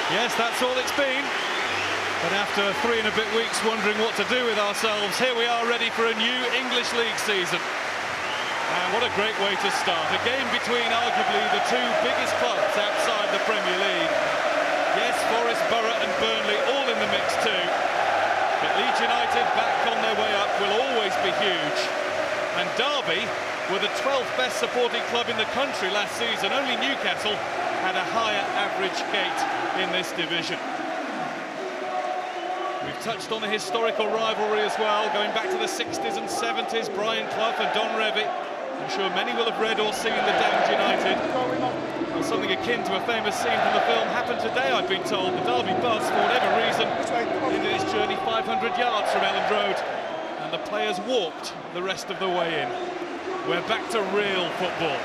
Yes, that's all it's been. But after 3 and a bit weeks wondering what to do with ourselves, here we are ready for a new English League season. And what a great way to start. A game between arguably the two biggest clubs outside the Premier League. Yes, Forest, Borough and Burnley all in the mix too. But Leeds United back on their way up will always be huge. And Derby were the 12th best supporting club in the country last season. Only Newcastle had a higher average gate in this division. We've touched on a historical rivalry as well, going back to the 60s and 70s, Brian Clough and Don Revie. I'm sure many will have read or seen The Damned United. Well, something akin to a famous scene from the film happened today, I've been told. The Derby bus, for whatever reason, ended its journey 500 yards from Elland Road, and the players walked the rest of the way in. We're back to real football.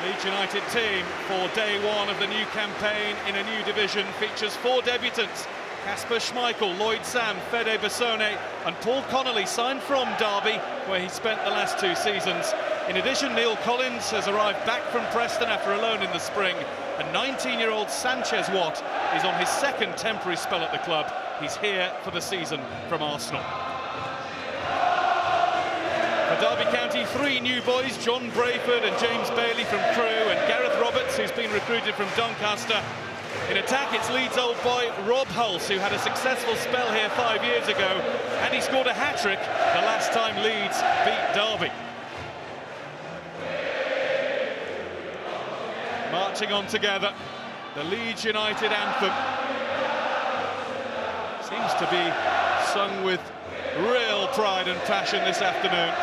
Leeds United team for day one of the new campaign in a new division features 4 debutants. Kasper Schmeichel, Lloyd Sam, Fede Bassone and Paul Connolly, signed from Derby, where he spent the last 2 seasons. In addition, Neil Collins has arrived back from Preston after a loan in the spring. And 19-year-old Sanchez Watt is on his 2nd temporary spell at the club. He's here for the season from Arsenal. For Derby County, 3 new boys, John Brayford and James Bailey from Crewe, and Gareth Roberts, who's been recruited from Doncaster. In attack, it's Leeds' old boy Rob Hulse, who had a successful spell here 5 years ago, and he scored a hat-trick the last time Leeds beat Derby. Marching on together, the Leeds United anthem seems to be sung with real pride and passion this afternoon.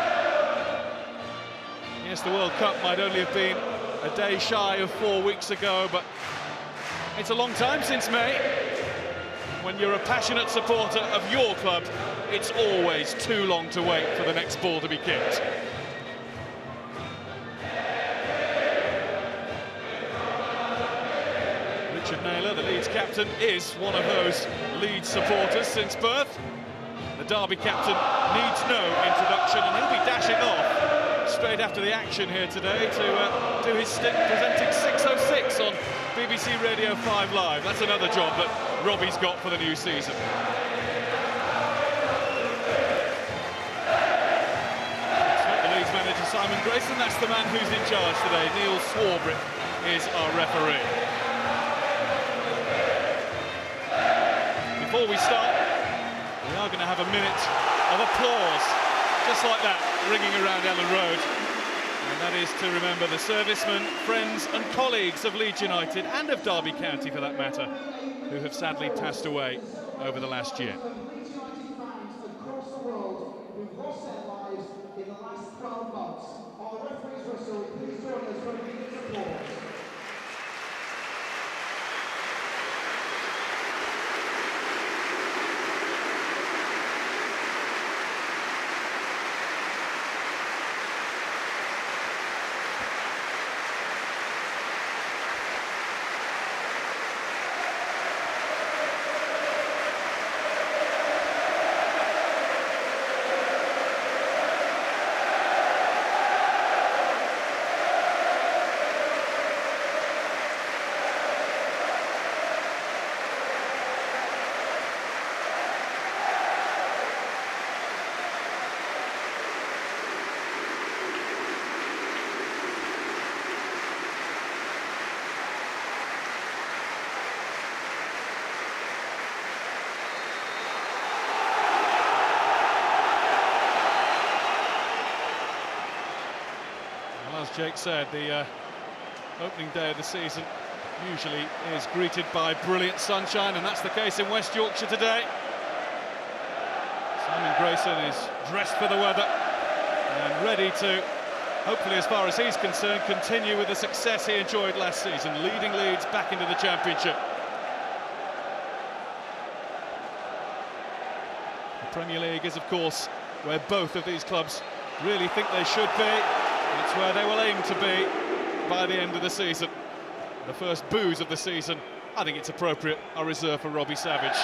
Yes, the World Cup might only have been a day shy of 4 weeks ago, but it's a long time since May. When you're a passionate supporter of your club, it's always too long to wait for the next ball to be kicked. Richard Naylor, the Leeds captain, is one of those Leeds supporters since birth. The Derby captain needs no introduction, and he'll be dashing off straight after the action here today to do his stint presenting 606 on BBC Radio 5 Live. That's another job that Robbie's got for the new season. It's not the Leeds manager Simon Grayson, that's the man who's in charge today. Neil Swarbrick is our referee. Before we start, we are going to have a minute of applause, just like that, ringing around Elland Road. And that is to remember the servicemen, friends and colleagues of Leeds United, and of Derby County for that matter, who have sadly passed away over the last year. As Jake said, the opening day of the season usually is greeted by brilliant sunshine, and that's the case in West Yorkshire today. Simon Grayson is dressed for the weather and ready to, hopefully as far as he's concerned, continue with the success he enjoyed last season, leading Leeds back into the Championship. The Premier League is, of course, where both of these clubs really think they should be. It's where they will aim to be by the end of the season. The first boos of the season, I think it's appropriate, are reserved for Robbie Savage.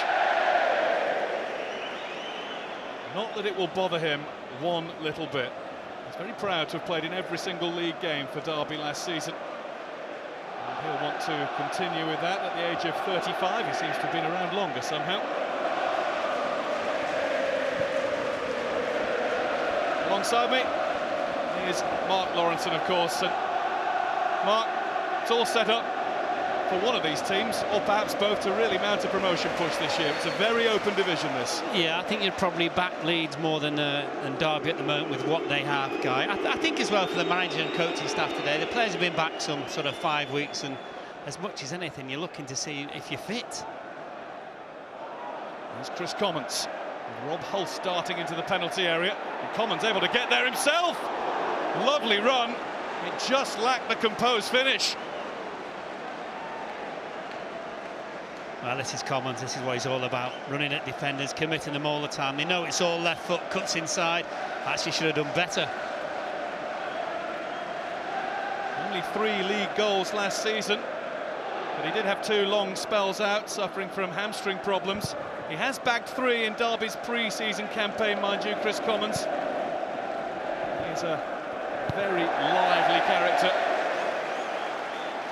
Not that it will bother him one little bit. He's very proud to have played in every single league game for Derby last season. And he'll want to continue with that at the age of 35. He seems to have been around longer somehow. Alongside me is Mark Lawrenson, of course. And Mark, it's all set up for one of these teams, or perhaps both, to really mount a promotion push this year. It's a very open division, this. Yeah, I think you'd probably back Leeds more than Derby at the moment with what they have, Guy. I think as well for the manager and coaching staff today, the players have been back some sort of 5 weeks, and as much as anything, you're looking to see if you're fit. There's Chris Commons. Rob Hull starting into the penalty area. And Commons able to get there himself. Lovely run. It just lacked the composed finish. Well, this is Commons. This is what he's all about. Running at defenders, committing them all the time. They know it's all left foot, cuts inside. Actually should have done better. Only 3 league goals last season. But he did have 2 long spells out, suffering from hamstring problems. He has bagged 3 in Derby's pre-season campaign, mind you, Chris Commons. He's a very lively character.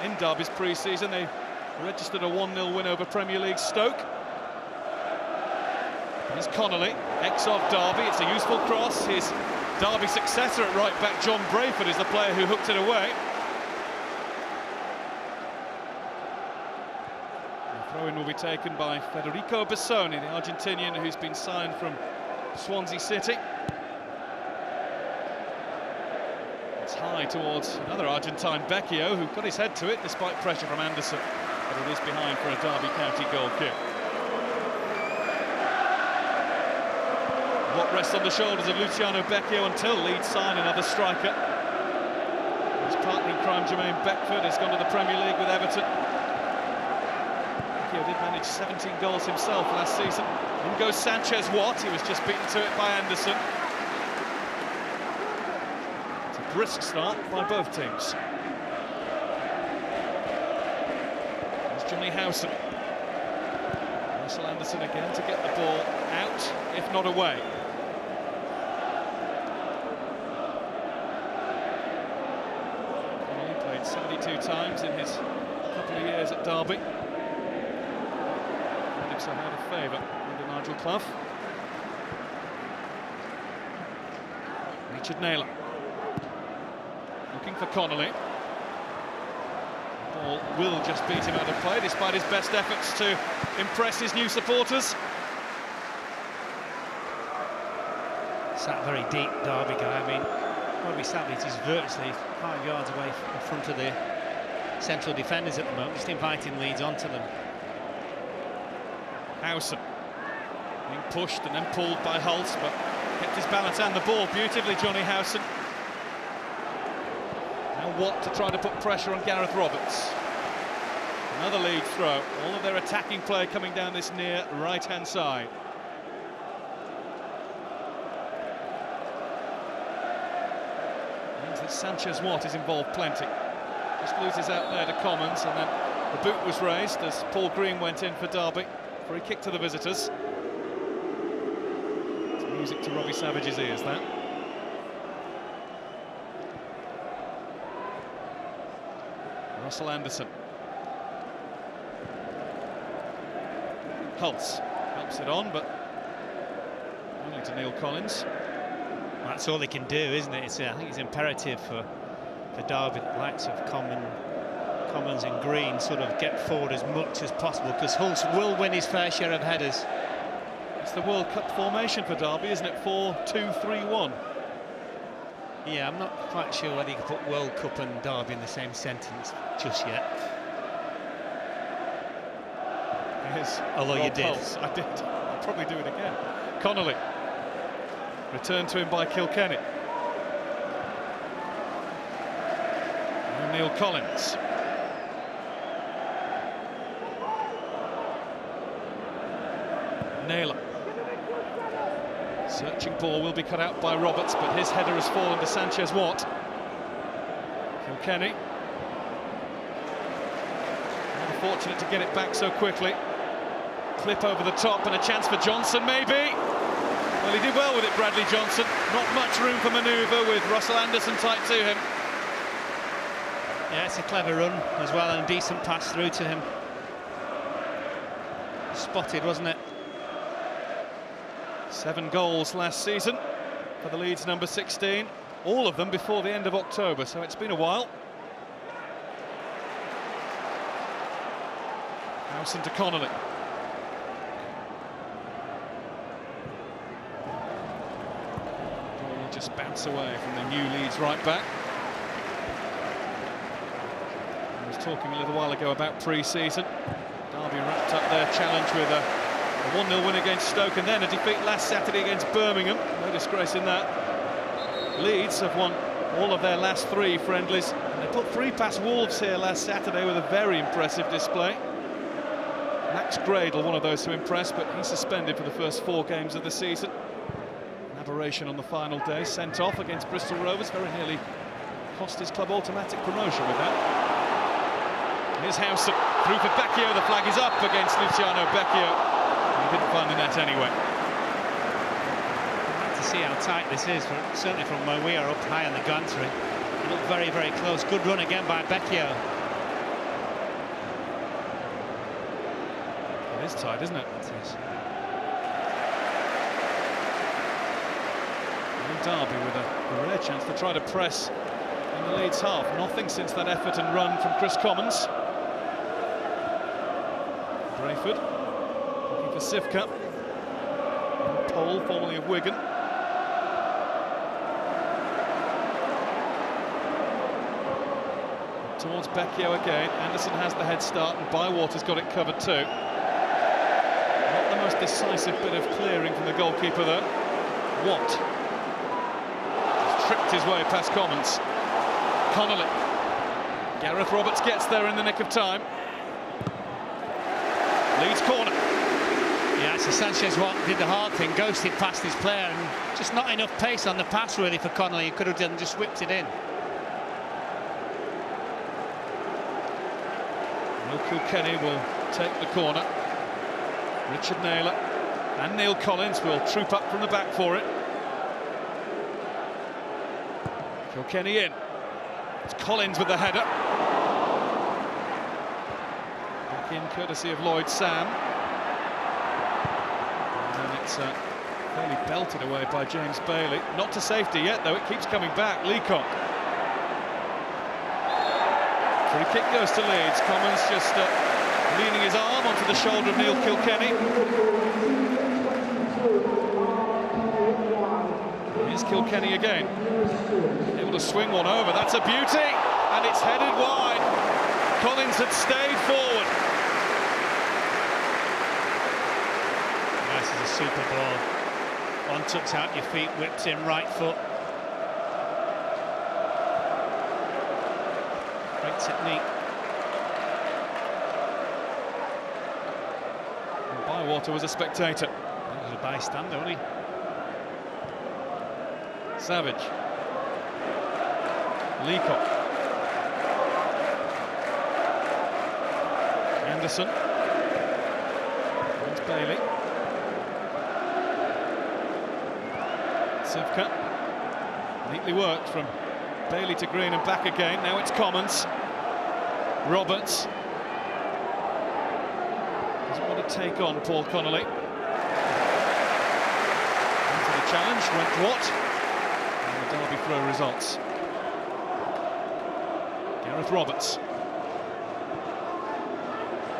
In Derby's pre-season, they registered a 1-0 win over Premier League Stoke. Here's Connolly, ex of Derby. It's a useful cross. His Derby successor at right back, John Brayford, is the player who hooked it away. Throw-in will be taken by Federico Bassoni, the Argentinian who's been signed from Swansea City. It's high towards another Argentine, Becchio, who got his head to it despite pressure from Anderson. But it is behind for a Derby County goal kick. What rests on the shoulders of Luciano Becchio until Leeds sign another striker. His partner in crime, Jermaine Beckford, has gone to the Premier League with Everton. He did manage 17 goals himself last season. In goes Sanchez Watt. He was just beaten to it by Anderson. It's a brisk start by both teams. There's Johnny Howson. Russell Anderson again to get the ball out, if not away. He played 72 times in his couple of years at Derby. So out of favour under Nigel Clough. Richard Naylor looking for Connolly. The ball will just beat him out of play despite his best efforts to impress his new supporters. Sat very deep, Derby Guy. I mean, probably sat it is virtually 5 yards away in front of the central defenders at the moment, just inviting Leeds onto them. Howson being pushed and then pulled by Hulse, but kept his balance and the ball beautifully, Johnny Howson. Now Watt to try to put pressure on Gareth Roberts. Another lead throw. All of their attacking play coming down this near right-hand side. Means that Sanchez Watt is involved plenty. Just loses out there to Commons, and then the boot was raised as Paul Green went in for Derby. Free kick to the visitors. It's music to Robbie Savage's ears, that. Russell Anderson. Hulse helps it on, but only to Neil Collins. That's all they can do, isn't it? I think it's imperative for Derby, the likes of Commons and Green, sort of get forward as much as possible, because Hulse will win his fair share of headers. It's the World Cup formation for Derby, isn't it? 4-2-3-1. Yeah, I'm not quite sure whether you can put World Cup and Derby in the same sentence just yet. Although you did. Hulse. I did. I'll probably do it again. Connolly. Returned to him by Kilkenny. And Neil Collins. Naylor. Searching ball will be cut out by Roberts, but his header has fallen to Sanchez Watt. Kilkenny. Unfortunate to get it back so quickly. Clip over the top and a chance for Johnson, maybe. Well, he did well with it, Bradley Johnson. Not much room for manoeuvre with Russell Anderson tight to him. Yeah, it's a clever run as well, and a decent pass through to him. Spotted, wasn't it? 7 goals last season for the Leeds number 16. All of them before the end of October, so it's been a while. Howson to Connolly. Ball just bounce away from the new Leeds right back. I was talking a little while ago about pre-season. Derby wrapped up their challenge with a 1-0 win against Stoke and then a defeat last Saturday against Birmingham. No disgrace in that. Leeds have won all of their last 3 friendlies. And they put 3 past Wolves here last Saturday with a very impressive display. Max Gradle, one of those who impressed, but he's suspended for the first 4 games of the season. An aberration on the final day, sent off against Bristol Rovers, very nearly cost his club automatic promotion with that. Here's Howson, through for Becchio, the flag is up against Luciano Becchio. He didn't find the net anyway. To see how tight this is, certainly from where we are up high on the gantry. It looked very, very close. Good run again by Becchio. It is tight, isn't it? It is. And Derby with a rare chance to try to press in the Leeds half. Nothing since that effort and run from Chris Commons. Brayford looking for Sivka. Pole, formerly of Wigan. Towards Becchio again. Anderson has the head start and Bywater's got it covered too. Not the most decisive bit of clearing from the goalkeeper though. Watt has tripped his way past Commons. Connolly. Gareth Roberts gets there in the nick of time. Leeds corner. Yeah, so Sanchez did the hard thing, ghosted past his player, and just not enough pace on the pass really for Connolly. He could have done, just whipped it in. Will Kilkenny will take the corner. Richard Naylor and Neil Collins will troop up from the back for it. Kilkenny in. It's Collins with the header. Back in courtesy of Lloyd Sam. And it's fairly belted away by James Bailey. Not to safety yet though, it keeps coming back. Leacock. Free kick goes to Leeds. Commons just leaning his arm onto the shoulder of Neil Kilkenny. Here's Kilkenny again. Able to swing one over. That's a beauty! And it's headed wide. Collins had stayed forward. This is a super ball. One tucks out your feet, whips in right foot. Breaks it neat. And Bywater was a spectator. He was a bystander, wasn't he? Savage. Leacock. Anderson. It's Bailey. Sivka. Neatly worked from Bailey to Green and back again. Now it's Commons. Roberts. Doesn't want to take on Paul Connolly. Into the challenge went Watt. And the Derby throw results. Gareth Roberts.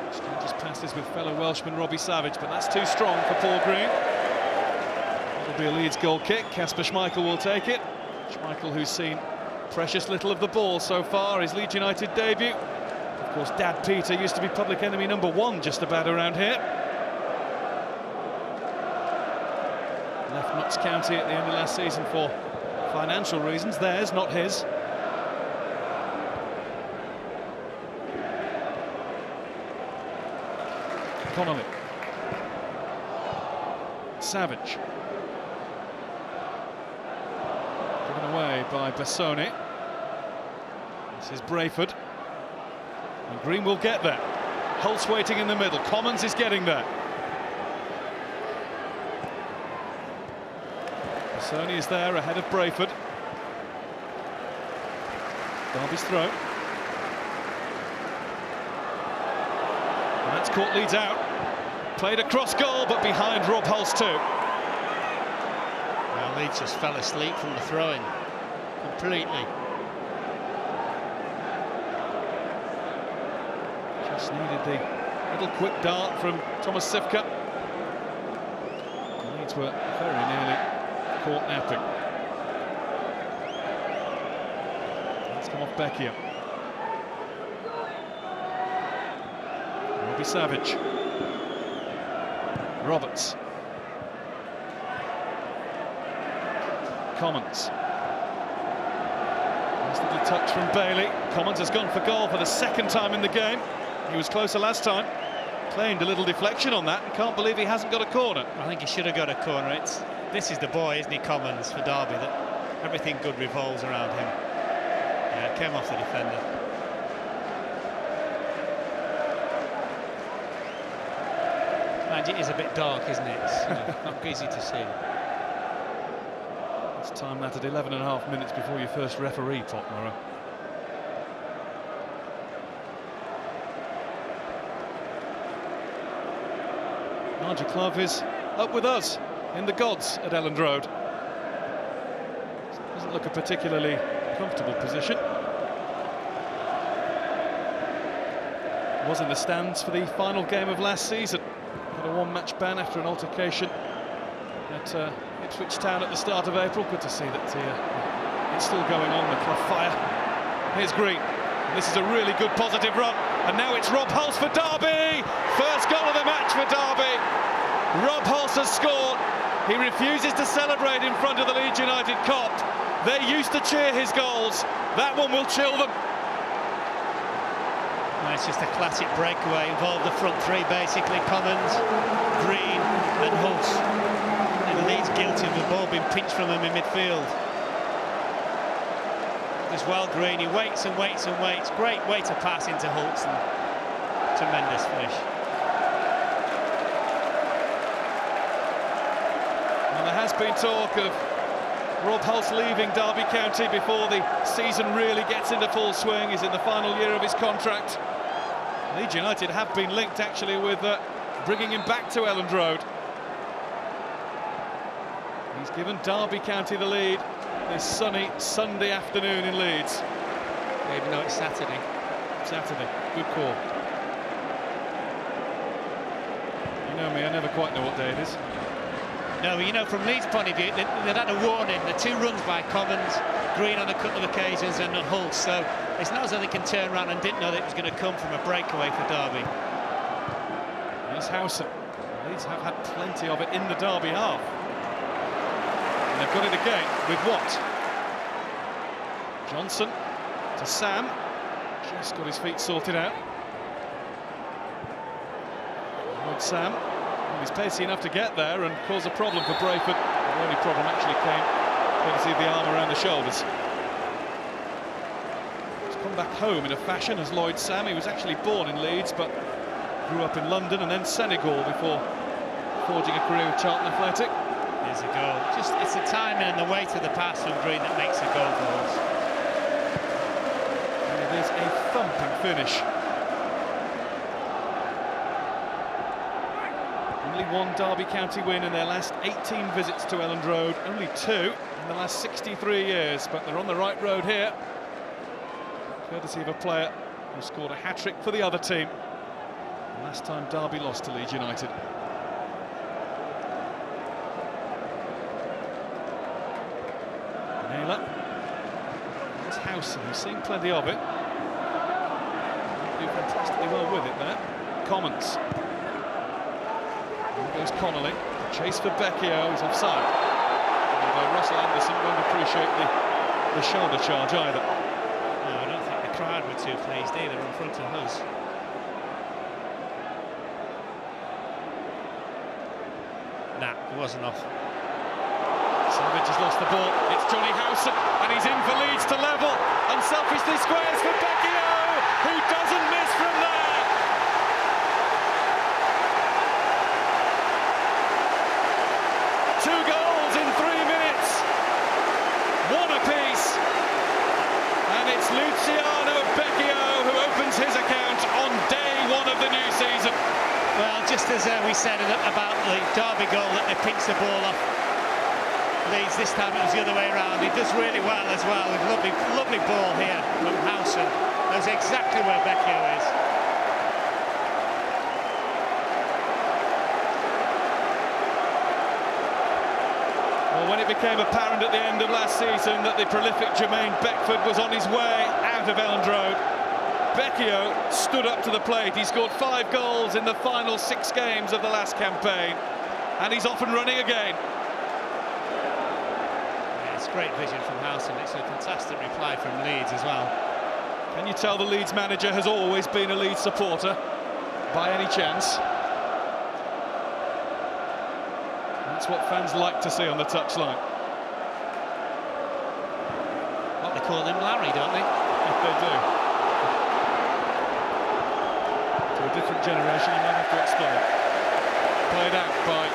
Exchanges passes with fellow Welshman Robbie Savage, but that's too strong for Paul Green. It'll be a Leeds goal kick. Kasper Schmeichel will take it. Schmeichel, who's seen precious little of the ball so far, his Leeds United debut. Of course, Dad Peter used to be public enemy number 1 just about around here. Left Notts County at the end of last season for financial reasons. Theirs, not his. Connolly. Savage. Given away by Bassoni. This is Brayford. And Green will get there. Holtz waiting in the middle. Commons is getting there. Sony is there ahead of Brayford. Derby's throw. And that's caught Leeds out. Played across goal, but behind Rob Hulse too. Well, Leeds just fell asleep from the throw-in completely. Just needed the little quick dart from Thomas Sivka. Leeds were very nearly caught napping. Let's come off Becchia. Robbie Savage. Roberts. Commons. Nice little touch from Bailey. Commons has gone for goal for the second time in the game. He was closer last time. Claimed a little deflection on that and can't believe he hasn't got a corner. I think he should have got a corner. This is the boy, isn't he, Commons, for Derby, that everything good revolves around him. Yeah, it came off the defender. Mind, it is a bit dark, isn't it? It's not easy to see. It's time that at 11.5 minutes before your first referee, Potmore. Nigel Clough is up with us in the gods at Elland Road. Doesn't look a particularly comfortable position. Was in the stands for the final game of last season. Got a one-match ban after an altercation at Ipswich Town at the start of April. Good to see that it's still going on, the Clough fire. Here's Green. And this is a really good positive run. And now it's Rob Hulse for Derby. First goal of the match for Derby. Rob Hulse has scored. He refuses to celebrate in front of the Leeds United cop. They used to cheer his goals. That one will chill them. No, it's just a classic breakaway. Involved the front three, basically. Commons, Green and Hulse. And Leeds guilty of the ball being pinched from him in midfield. As well, Green, he waits and waits and waits. Great way to pass into Hulse, and tremendous finish. And there has been talk of Rob Hulse leaving Derby County before the season really gets into full swing. He's in the final year of his contract. Leeds United have been linked actually with bringing him back to Elland Road. He's given Derby County the lead this sunny Sunday afternoon in Leeds. Even though it's Saturday. Saturday, good call. You know me, I never quite know what day it is. No, but you know, from Leeds' point of view, they'd had a warning. The two runs by Commons, Green on a couple of occasions, and Hulse. So it's not as though they can turn around and didn't know that it was going to come from a breakaway for Derby. Here's Howson. Leeds have had plenty of it in the Derby half. And they've got it again with Watt. Johnson to Sam. Just got his feet sorted out. With Sam. He's pacey enough to get there and cause a problem for Brayford. The only problem actually came courtesy of the arm around the shoulders. He's come back home in a fashion as Lloyd Sam. He was actually born in Leeds but grew up in London and then Senegal before forging a career with Charlton Athletic. Here's a goal. Just it's the timing and the weight of the pass from Green that makes a goal for us. And it is a thumping finish. Only one Derby County win in their last 18 visits to Elland Road, only 2 in the last 63 years, but they're on the right road here, courtesy of a player who scored a hat-trick for the other team. The last time Derby lost to Leeds United. Naylor. There's Howson, who's seen plenty of it. Do fantastically well with it there. Commons. There goes Connolly. Chase for Becchio, he's offside. And Russell Anderson won't appreciate the shoulder charge either. No, I don't think the crowd were too pleased either in front of us. Nah, it wasn't off. Savage has lost the ball. It's Johnny Howson, and he's in for Leeds to level. Unselfishly squares for Becchio, who doesn't miss from there. Two goals in 3 minutes. Luciano Becchio, who opens his account on day one of the new season. Well, just as we said about the Derby goal that they pinched the ball off Leeds, this time it was the other way around. He does really well as well. With lovely ball here from Howson. Knows exactly where Becchio is. Well, when it became apparent at the end of last season that the prolific Jermaine Beckford was on his way out of Elland Road, Becchio stood up to the plate. He scored 5 goals in the final 6 games of the last campaign, and he's off and running again. Yeah, it's great vision from Howson. It's a fantastic reply from Leeds as well. Can you tell the Leeds manager has always been a Leeds supporter, by any chance? That's what fans like to see on the touchline. What they call him Larry, don't they? They do. To a different generation, you might have to explain. Played out by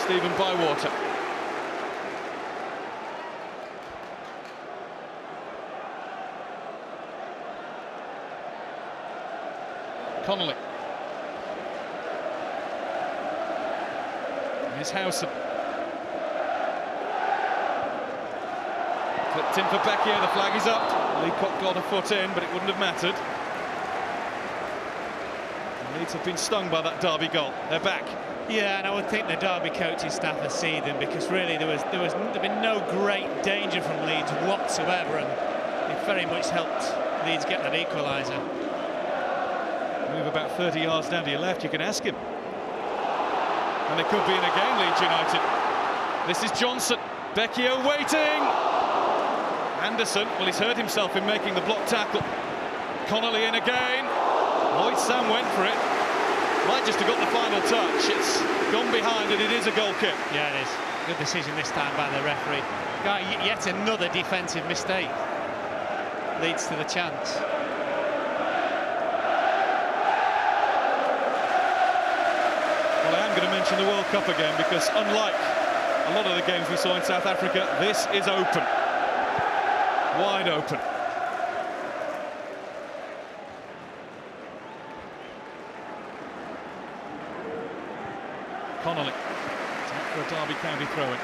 Stephen Bywater. Connolly. Here's Howson. Flipped in for Becchio, the flag is up. Leacock got a foot in, but it wouldn't have mattered. The Leeds have been stung by that Derby goal. They're back. Yeah, and I would think the Derby coaching staff have seen them, because really there'd been no great danger from Leeds whatsoever, and it very much helped Leeds get that equaliser. Move about 30 yards down to your left, you can ask him. And they could be in again, Leeds United. This is Johnson. Becchio waiting. Anderson, well, he's hurt himself in making the block tackle. Connolly in again. Lloyd Sam went for it. Might just have got the final touch. It's gone behind and it is a goal kick. Yeah, it is. Good decision this time by the referee. Yet another defensive mistake leads to the chance. Well, I am going to mention the World Cup again, because unlike a lot of the games we saw in South Africa, this is open. Wide open. Connolly. Time for a Derby County throw-in.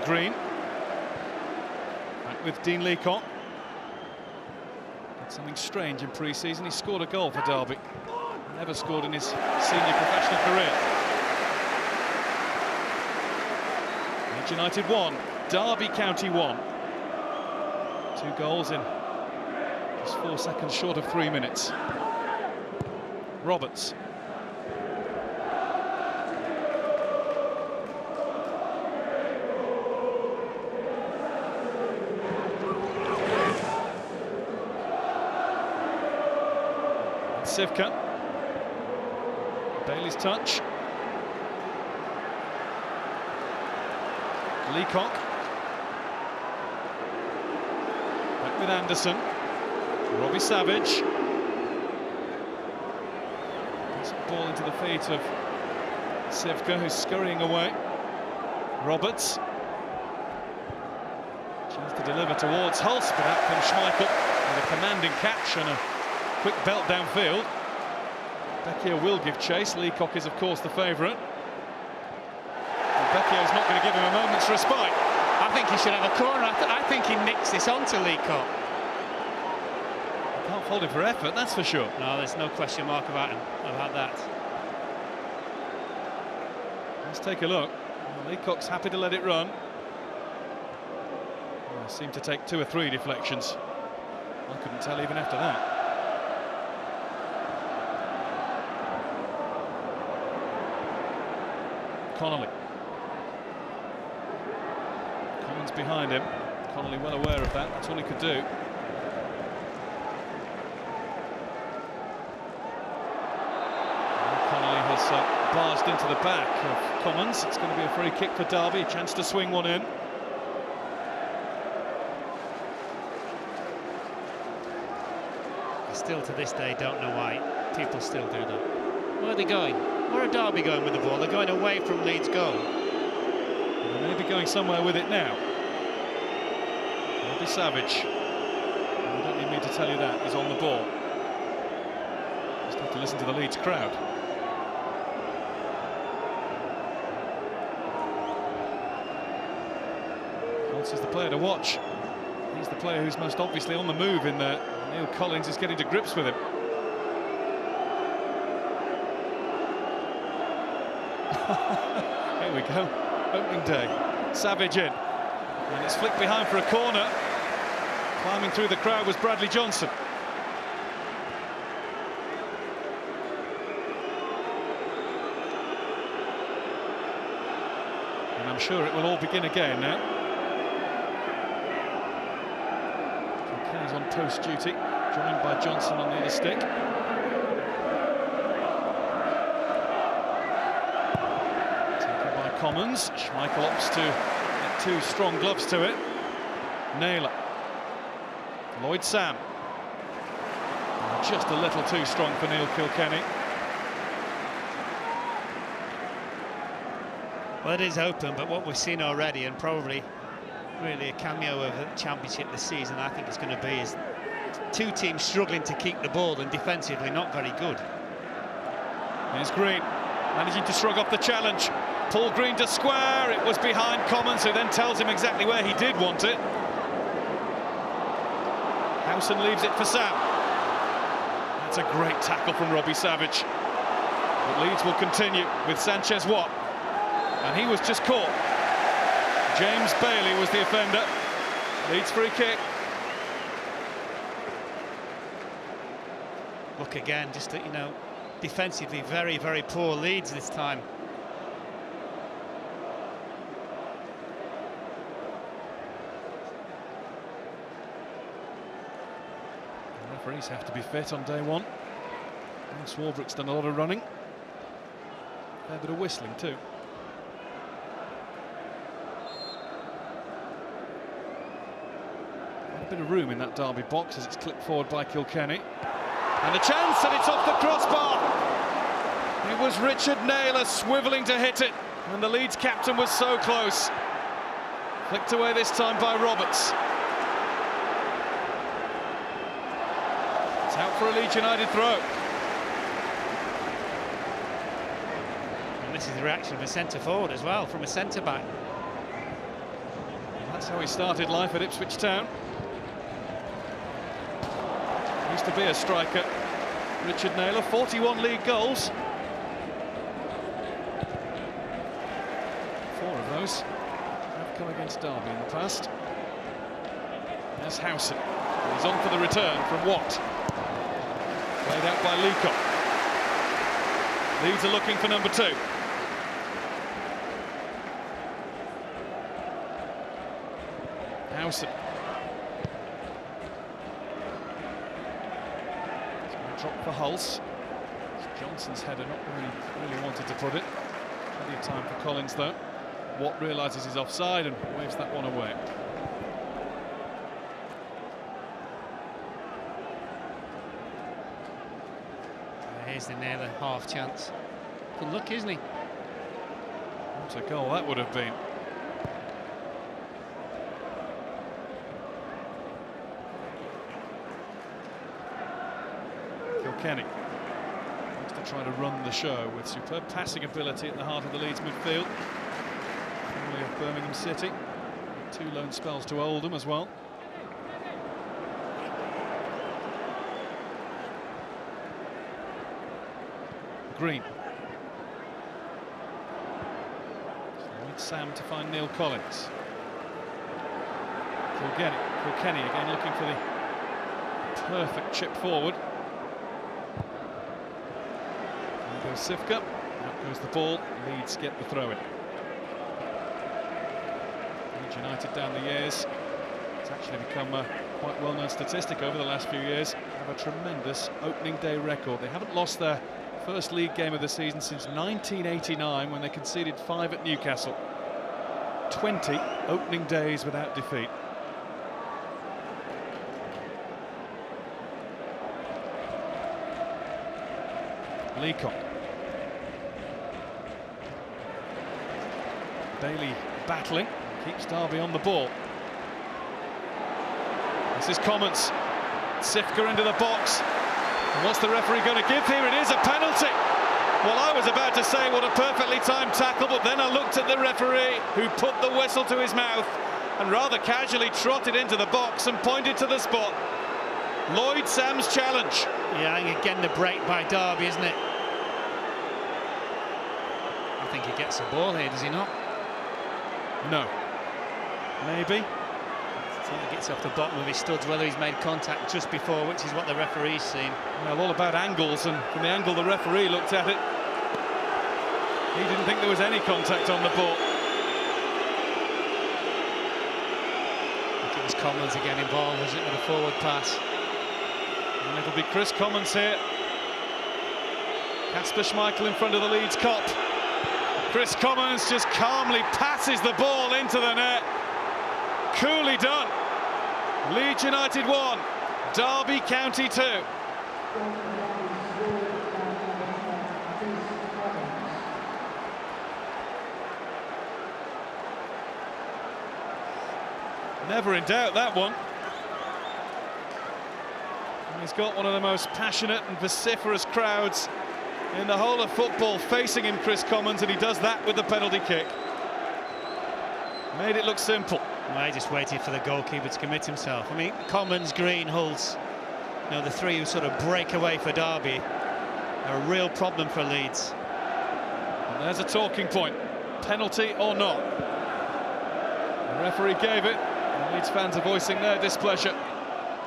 Green. Back with Dean Leacock. Did something strange in pre-season. He scored a goal for Derby. Never scored in his senior professional career. Leeds United 1, Derby County 1. 2 goals in just 4 seconds short of 3 minutes. Roberts. Sivka. Bailey's touch. Leacock. Back with Anderson. Robbie Savage. Ball into the feet of Sivka, who's scurrying away. Roberts. Chance to deliver towards Hulse, but out comes Schmeichel with a commanding catch and a quick belt downfield. Becchio will give chase. Leacock is, of course, the favourite. Becchio's not going to give him a moment's respite. I think he should have a corner. I think he nicks this onto Leacock. Can't fault him for effort, that's for sure. No, there's no question mark about that. Let's take a look. Well, Leacock's happy to let it run. Well, seemed to take 2 or 3 deflections. I couldn't tell even after that. Connolly. Collins behind him. Connolly well aware of that. That's all he could do. Connolly has barged into the back of Commons. It's going to be a free kick for Derby. A chance to swing one in. I still to this day don't know why people still do that. Where are they going? Where are Derby going with the ball? They're going away from Leeds' goal. They may be going somewhere with it now. Robbie Savage. You don't need me to tell you that. He's on the ball. Just have to listen to the Leeds crowd. Holtz is the player to watch. He's the player who's most obviously on the move in there. Neil Collins is getting to grips with him. Here we go. Opening day. Savage in. And it's flicked behind for a corner. Climbing through the crowd was Bradley Johnson. And I'm sure it will all begin again now. Kilkenny's on post duty, joined by Johnson on the other stick. Taken by Commons. Schmeichel opts to get two strong gloves to it. Naylor. Lloyd Sam. Just a little too strong for Neil Kilkenny. Well, it is open, but what we've seen already, and probably really a cameo of the Championship this season, I think it's going to be, is two teams struggling to keep the ball and defensively not very good. Here's Green, managing to shrug off the challenge. Paul Green to square. It was behind Commons, who then tells him exactly where he did want it. Howson leaves it for Sam. That's a great tackle from Robbie Savage. But Leeds will continue with Sanchez Watt. And he was just caught. James Bailey was the offender. Leeds free kick. Look again, just, you know, defensively very, very poor Leeds this time. The referees have to be fit on day one. And Swarbrick's done a lot of running. A fair bit of whistling too. A bit of room in that Derby box as it's clipped forward by Kilkenny. And a chance, and it's off the crossbar. It was Richard Naylor swivelling to hit it, and the Leeds captain was so close. Flicked away this time by Roberts. It's out for a Leeds United throw. And this is the reaction of a centre forward as well, from a centre back. That's how he started life at Ipswich Town. Used to be a striker, Richard Naylor, 41 league goals. 4 of those have come against Derby in the past. There's Howson. He's on for the return from Watt. Played out by Leacock. Leeds are looking for number 2. Howson. Drop for Hulse. Johnson's header, not really wanted to put it. Plenty of time for Collins though. Watt realises he's offside and waves that one away. Here's the Naylor half chance. Good luck, isn't he? What a goal that would have been. Kilkenny wants to try to run the show with superb passing ability at the heart of the Leeds midfield. Formerly of Birmingham City. 2 loan spells to Oldham as well. Green. With Sam to find Neil Collins. Kilkenny again looking for the perfect chip forward. There goes Sivka. Out goes the ball. Leeds get the throw in. Leeds United down the years. It's actually become a quite well-known statistic over the last few years. Have a tremendous opening day record. They haven't lost their first league game of the season since 1989 when they conceded 5 at Newcastle. 20 opening days without defeat. Leacock. Bailey battling, keeps Derby on the ball. This is Commons. Sifka into the box. And what's the referee going to give here? It is a penalty. Well, I was about to say what a perfectly timed tackle, but then I looked at the referee, who put the whistle to his mouth and rather casually trotted into the box and pointed to the spot. Lloyd Sam's challenge. Yeah, I think again the break by Derby, isn't it? I think he gets the ball here, does he not? No. Maybe. I think he gets off the bottom of his studs, whether he's made contact just before, which is what the referee's seen. Well, all about angles, and from the angle the referee looked at it, he didn't think there was any contact on the ball. I think it was Commons again involved, was it, with a forward pass? And it'll be Chris Commons here. Kasper Schmeichel in front of the Leeds cop. Chris Commons just calmly passes the ball into the net. Coolly done. Leeds United 1, Derby County 2. Never in doubt, that one. And he's got one of the most passionate and vociferous crowds in the whole of football facing him, Chris Commons, and he does that with the penalty kick. Made it look simple. Well, he just waited for the goalkeeper to commit himself. I mean, Commons, Green, Hulse, you know, the three who sort of break away for Derby are a real problem for Leeds. And there's a talking point. Penalty or not? The referee gave it. And Leeds fans are voicing their displeasure.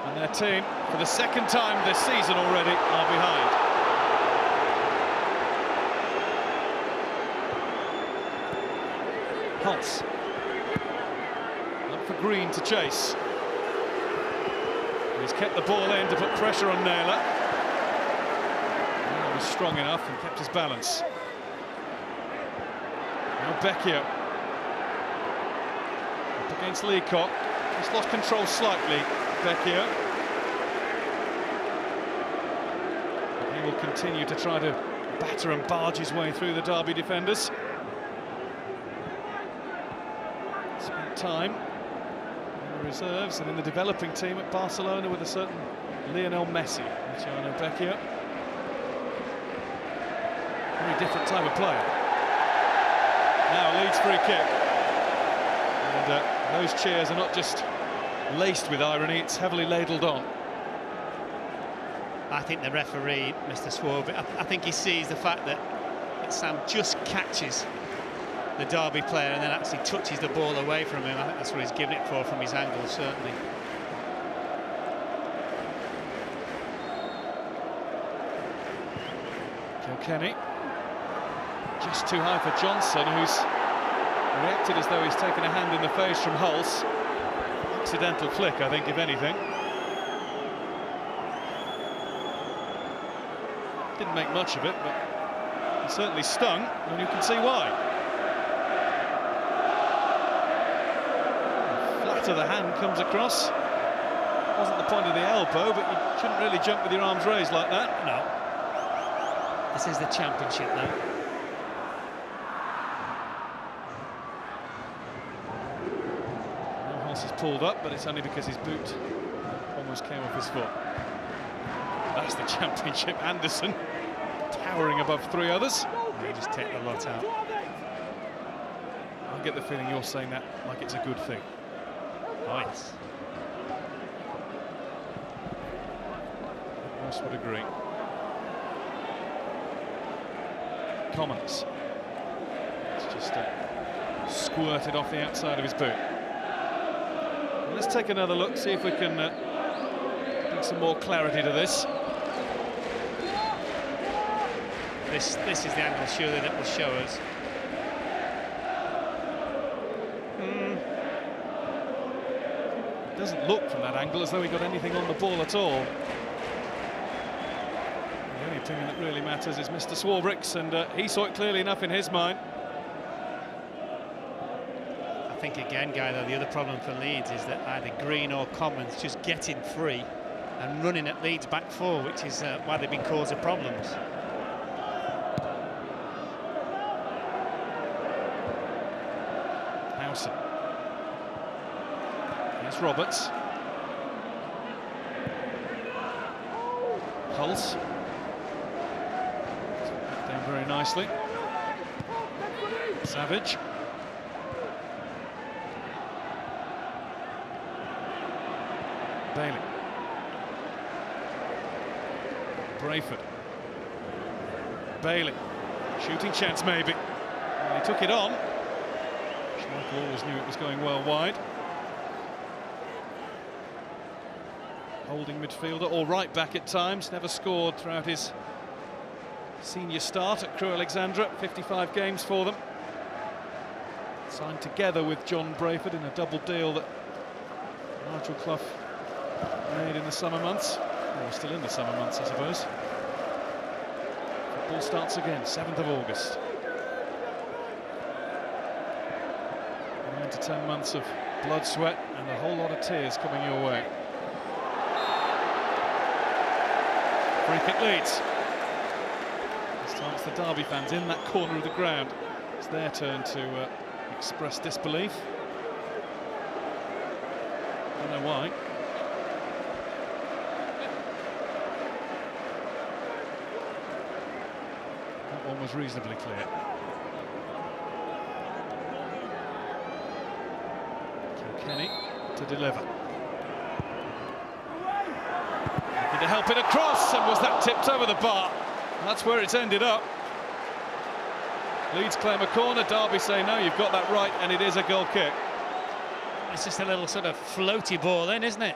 And their team, for the second time this season already, are behind. Hulse. Up for Green to chase. He's kept the ball in to put pressure on Naylor. He was strong enough and kept his balance. Now Becchio. Up against Leacock. He's lost control slightly, Becchio. He will continue to try to batter and barge his way through the Derby defenders. Spent time in the reserves and in the developing team at Barcelona with a certain Lionel Messi, Luciano Becchio. Very different type of player. Now Leeds free kick. And those cheers are not just laced with irony, it's heavily ladled on. I think the referee, Mr. Swarbrick, I think he sees the fact that Sam just catches the Derby player and then actually touches the ball away from him. I think that's what he's given it for from his angle, certainly. Kilkenny. Just too high for Johnson, who's reacted as though he's taken a hand in the face from Hulse. Accidental flick, I think, if anything. Didn't make much of it, but it certainly stung, and you can see why. Flat of the hand comes across. Wasn't the point of the elbow, but you shouldn't really jump with your arms raised like that. No. This is the Championship, though. Hulse is pulled up, but it's only because his boot almost came off his foot. That's the Championship. Anderson towering above three others. They just take the lot out. I get the feeling you're saying that like it's a good thing. Nice. Most would agree. Commons. It's just squirted off the outside of his boot. And let's take another look, see if we can bring some more clarity to this. This is the angle, surely, that will show us. It doesn't look from that angle as though he got anything on the ball at all. The only opinion that really matters is Mr. Swarbrick's, and he saw it clearly enough in his mind. I think again, Guy, though, the other problem for Leeds is that either Green or Commons just getting free and running at Leeds back four, which is why they've been causing problems. Here's Roberts. Pulse. Down very nicely. Savage. Bailey. Brayford. Bailey. Shooting chance maybe. And he took it on. Schmeichel always knew it was going well wide. Holding midfielder, or right back at times, never scored throughout his senior start at Crewe Alexandra, 55 games for them. Signed together with John Brayford in a double deal that Nigel Clough made in the summer months. Well, we're still in the summer months, I suppose. Football starts again, 7th of August. 9 to 10 months of blood, sweat, and a whole lot of tears coming your way. Free kick Leeds. This time it's the Derby fans in that corner of the ground. It's their turn to express disbelief. Don't know why. That one was reasonably clear. Kilkenny to deliver. To help it across, and was that tipped over the bar? That's where it's ended up. Leeds claim a corner, Derby say no, you've got that right, and it is a goal kick. It's just a little sort of floaty ball then, isn't it?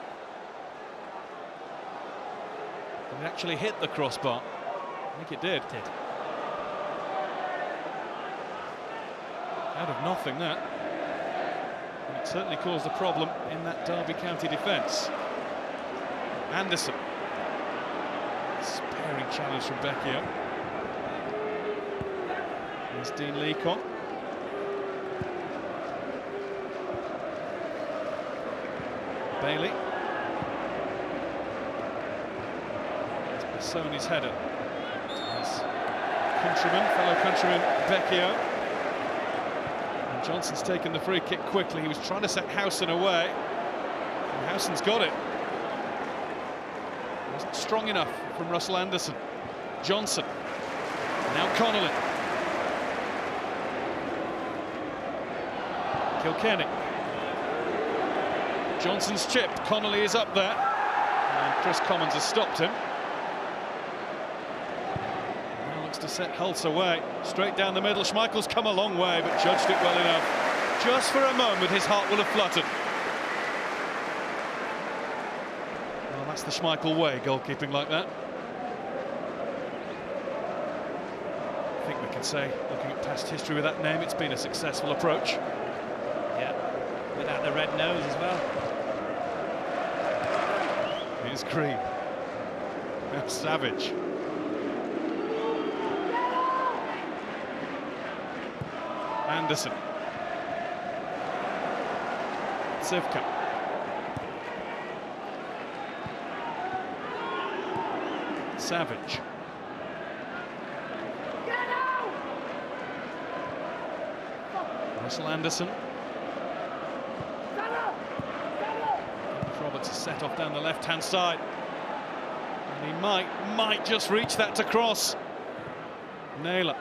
It actually hit the crossbar. I think it did. Out of nothing, that. And it certainly caused a problem in that Derby County defence. Anderson. Sparing challenge from Becchio. Here's Dean Leacott. Bailey. It's Bassoni's header. His fellow countryman Becchio. And Johnson's taken the free kick quickly. He was trying to set Howson away. And Howson's got it. Wasn't strong enough from Russell Anderson. Johnson. Now Connolly. Kilkenny. Johnson's chipped. Connolly is up there. And Chris Commons has stopped him. Now looks to set Hulse away. Straight down the middle. Schmeichel's come a long way, but judged it well enough. Just for a moment, his heart will have fluttered. That's the Schmeichel way, goalkeeping like that. I think we can say, looking at past history with that name, it's been a successful approach. Yeah, without the red nose as well. Here's Green. Now Savage. Anderson. Sivka. Savage. Russell Anderson. Roberts is set off down the left-hand side. And he might just reach that to cross. Naylor.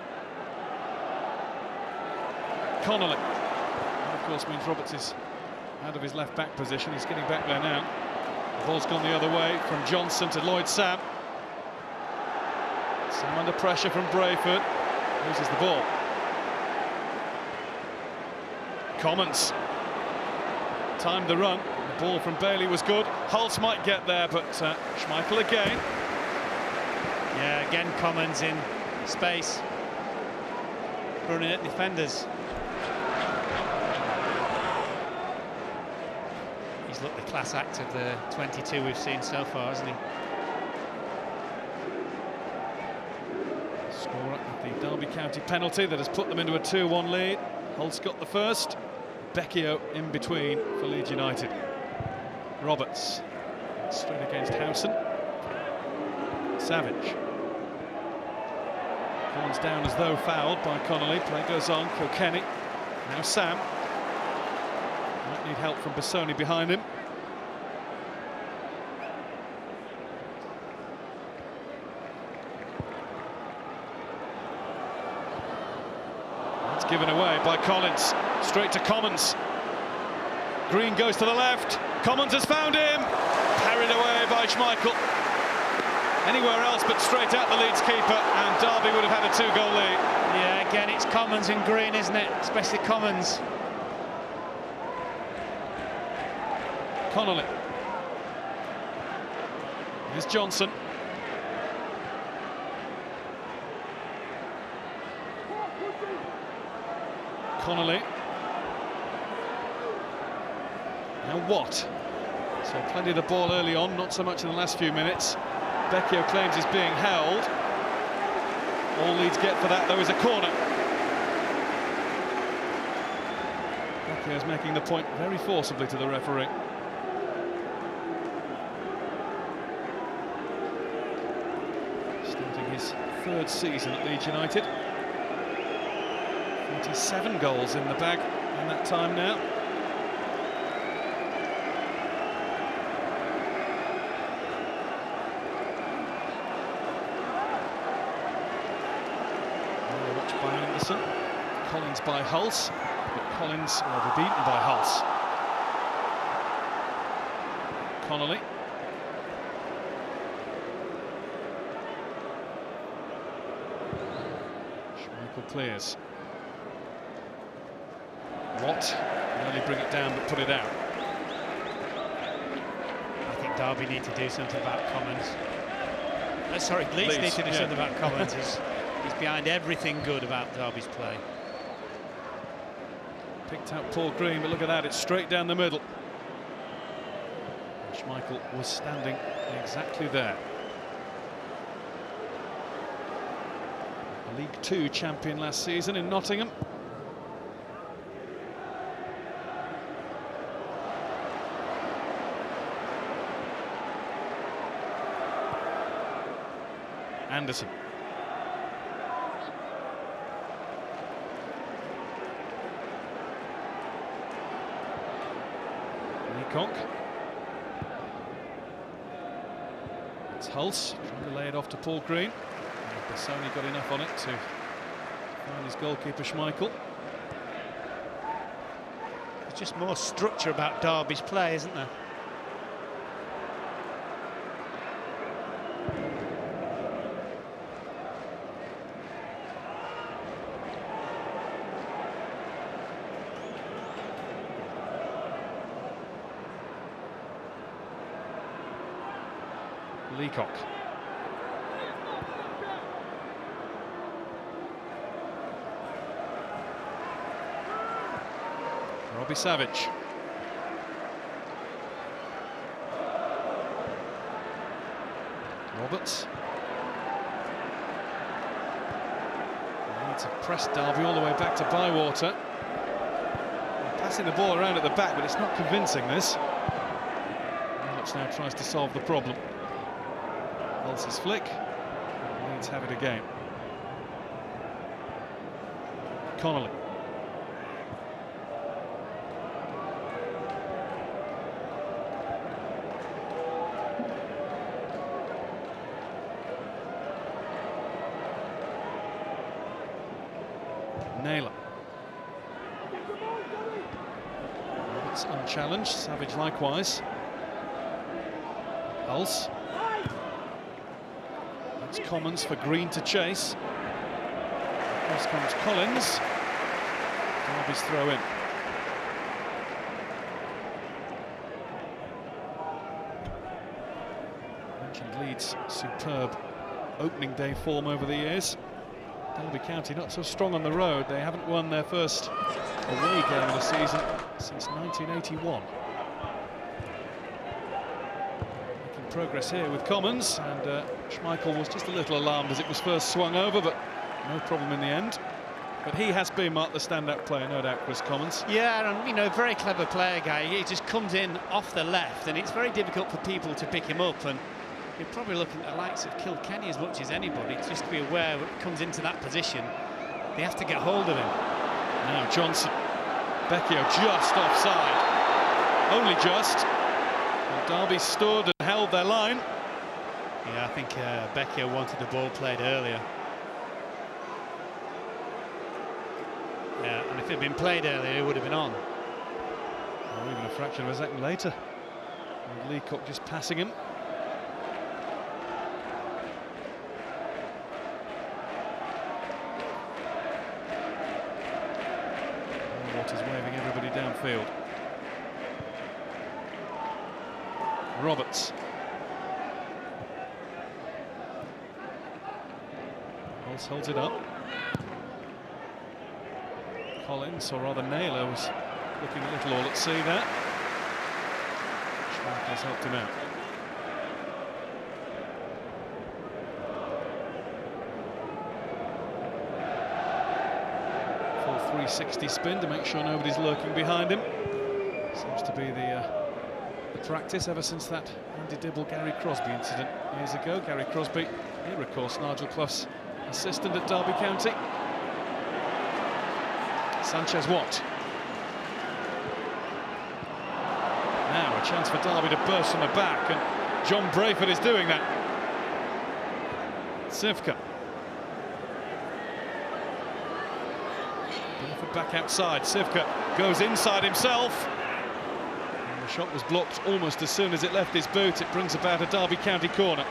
Connolly. That, of course, means Roberts is out of his left-back position. He's getting back there now. The ball's gone the other way from Johnson to Lloyd Sam. Sam under pressure from Brayford. Loses the ball. Commons. Timed the run. The ball from Bailey was good. Hulse might get there, but Schmeichel again. Yeah, again Commons in space. Running at defenders. He's looked the class act of the 22 we've seen so far, hasn't he? Scorer at the Derby County penalty that has put them into a 2-1 lead. Hulse got the first. Becchio in between for Leeds United. Roberts straight against Howson. Savage. Comes down as though fouled by Connolly. Play goes on. Kilkenny. Now Sam. Might need help from Bassoni behind him. It's given away by Collins, straight to Commons. Green goes to the left, Commons has found him, parried away by Schmeichel. Anywhere else but straight at the Leeds keeper, and Derby would have had a 2-goal lead. Yeah, again, it's Commons and Green, isn't it? Especially Commons. Connolly. Here's Johnson. Connolly. Now what? So plenty of the ball early on, not so much in the last few minutes. Vecchio claims he's being held. All Leeds get for that, though, is a corner. Vecchio's making the point very forcibly to the referee. Starting his 3rd season at Leeds United. 47 goals in the bag in that time now. By Anderson, Collins by Hulse, but Collins will be beaten by Hulse. Connolly. Schmeichel clears. Watt can only bring it down but put it out. I think Derby need to do something about Commons. Sorry, Leeds need to do something about Commons. He's behind everything good about Derby's play. Picked out Paul Green, but look at that, it's straight down the middle. And Schmeichel was standing exactly there. League Two champion last season in Nottingham. Anderson. Leacock. It's Hulse trying to lay it off to Paul Green. Bassoni got enough on it to find his goalkeeper Schmeichel. There's just more structure about Derby's play, isn't there? Leacock. Robbie Savage. Roberts. Leeds have pressed Derby all the way back to Bywater. They're passing the ball around at the back, but it's not convincing, this. Roberts now tries to solve the problem. Hulse's flick. Leeds have it again. Connolly. Naylor. Roberts unchallenged, Savage likewise. Hulse. That's Commons for Green to chase. Across comes Collins. Derby's throw in. Mentioned Leeds' superb opening day form over the years. Derby County not so strong on the road. They haven't won their first away game of the season since 1981. Making progress here with Commons, and Schmeichel was just a little alarmed as it was first swung over, but no problem in the end. But he has been marked the standout player, no doubt, Chris Commons. Yeah, and you know, very clever player guy. He just comes in off the left, and it's very difficult for people to pick him up. And you're probably looking at the likes of Kilkenny as much as anybody, just to be aware when it comes into that position, they have to get hold of him. Now Johnson. Vecchio just offside. Only just. And Derby stood and held their line. Yeah, I think Vecchio wanted the ball played earlier. Yeah, and if it had been played earlier, it would have been on. Or even a fraction of a second later. And Leacock just passing him. Waters waving everybody downfield. Roberts. Holds holds it up. Collins, or rather Naylor, was looking a little all at sea there. Schmeichel's helped him out. Full 360 spin to make sure nobody's lurking behind him. Seems to be the practice ever since that Andy Dibble-Gary Crosby incident years ago. Gary Crosby, here of course Nigel Clough's assistant at Derby County. Sanchez Watt. Now a chance for Derby to burst from the back, and John Brayford is doing that. Sivka. Brayford back outside. Sivka goes inside himself. And the shot was blocked almost as soon as it left his boot. It brings about a Derby County corner.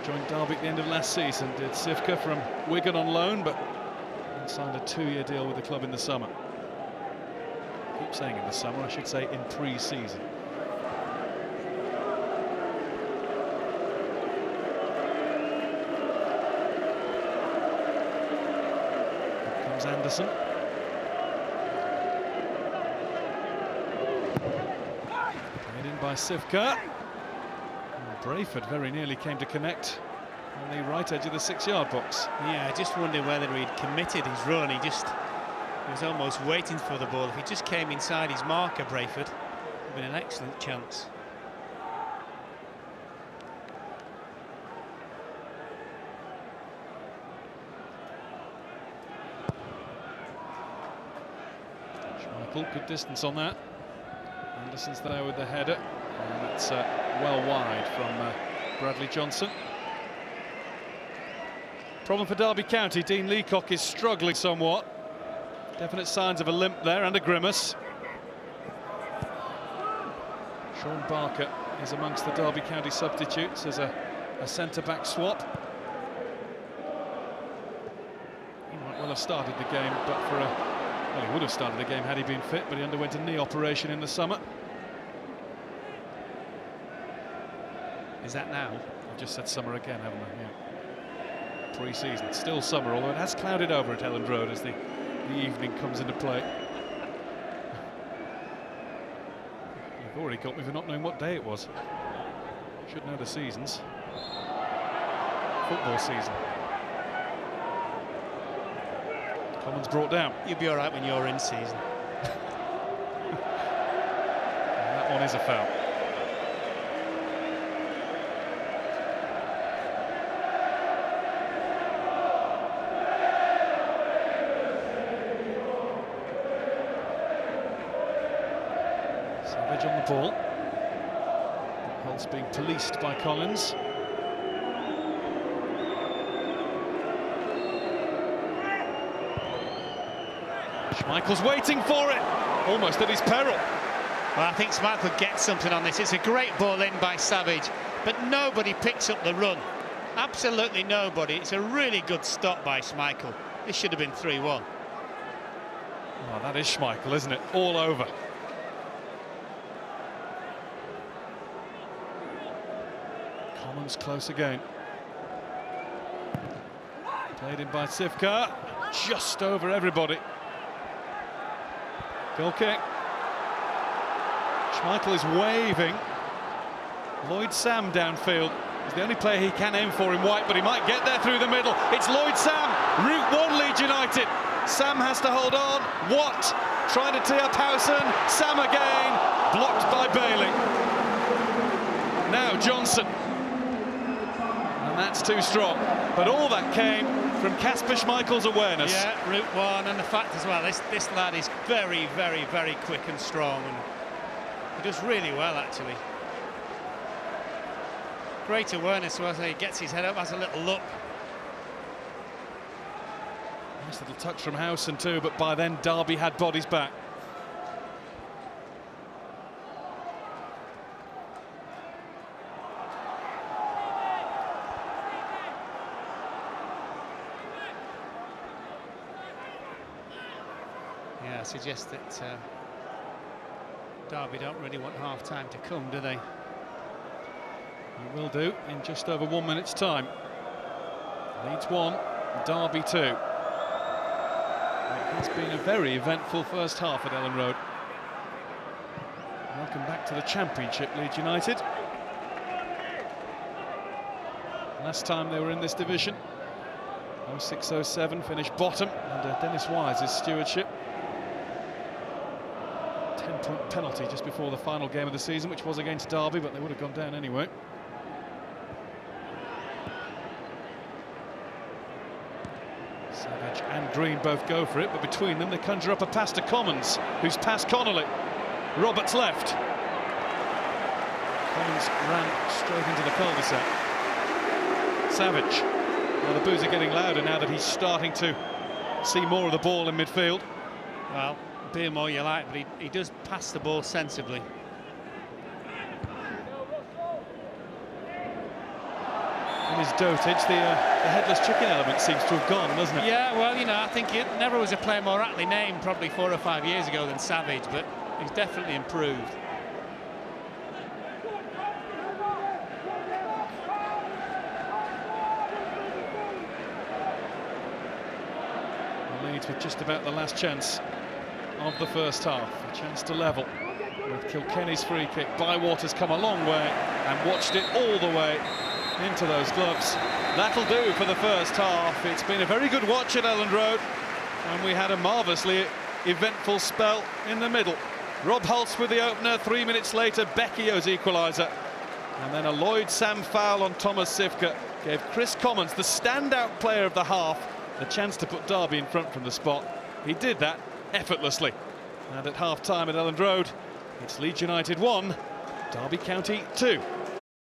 Joined Derby at the end of last season, did Sivka from Wigan on loan, but signed a 2-year deal with the club in the summer. I keep saying in the summer, I should say in pre-season. Here comes Anderson. Played in by Sivka. Brayford very nearly came to connect on the right edge of the 6-yard box. Yeah, I just wondered whether he'd committed his run. He was almost waiting for the ball. If he just came inside his marker, Brayford, it would have been an excellent chance. Schmeichel, good distance on that. Anderson's there with the header, and that's well wide from Bradley Johnson. Problem for Derby County, Dean Leacock is struggling somewhat. Definite signs of a limp there and a grimace. Sean Barker is amongst the Derby County substitutes as a centre-back swap. He might well have started the game, but well, he would have started the game had he been fit, but he underwent a knee operation in the summer. Is that now? I've just said summer again, haven't I? Yeah. Pre-season, still summer, although it has clouded over at Elland Road as the evening comes into play. You've already got me for not knowing what day it was. Should know the seasons. Football season. Commons brought down. You'll be all right when you're in season. That one is a foul. Savage on the ball. Hull's being policed by Collins. Schmeichel's waiting for it, almost at his peril. Well, I think Schmeichel gets something on this. It's a great ball in by Savage, but nobody picks up the run. Absolutely nobody. It's a really good stop by Schmeichel. This should have been 3-1. Oh, that is Schmeichel, isn't it? All over. Commons close again. Played in by Sivka. Just over everybody. Goal kick. Schmeichel is waving. Lloyd Sam downfield. He's the only player he can aim for in white, but he might get there through the middle. It's Lloyd Sam, Route 1 Leeds United. Sam has to hold on. Watt trying to tee up Howson. Sam again, blocked by Bailey. Now Johnson. And that's too strong. But all that came from Kasper Schmeichel's awareness. Yeah, Route 1, and the fact as well, this lad is very, very, very quick and strong, and he does really well, actually. Great awareness, so he gets his head up, has a little look. Nice little touch from Howson too, but by then Derby had bodies back. Yeah, I suggest that Derby don't really want half-time to come, do they? It will do in just over 1 minute's time. Leeds 1, Derby 2. It has been a very eventful first half at Ellen Road. Welcome back to the Championship, Leeds United. Last time they were in this division, 06-07, finished bottom under Dennis Wise's stewardship. 10-point penalty just before the final game of the season, which was against Derby, but they would have gone down anyway. Savage and Green both go for it, but between them they conjure up a pass to Commons, who's past Connolly. Roberts left. Commons ran straight into the cul-de-sac. Savage. Well, the boos are getting louder now that he's starting to see more of the ball in midfield. Well, be more you like, but he does pass the ball sensibly. In his dotage, the headless chicken element seems to have gone, doesn't it? Yeah, well, you know, I think it never was a player more aptly named probably 4 or 5 years ago than Savage, but he's definitely improved. Leeds with just about the last chance of the first half, a chance to level with Kilkenny's free kick. Bywater's come a long way and watched it all the way into those gloves. That'll do for the first half. It's been a very good watch at Ellen Road, and we had a marvellously eventful spell in the middle. Rob Hulse with the opener, 3 minutes later Becchio's equaliser, and then a Lloyd Sam foul on Thomas Sivka gave Chris Commons, the standout player of the half, the chance to put Derby in front from the spot. He did that effortlessly. And at half-time at Ellen Road, it's Leeds United 1, Derby County 2.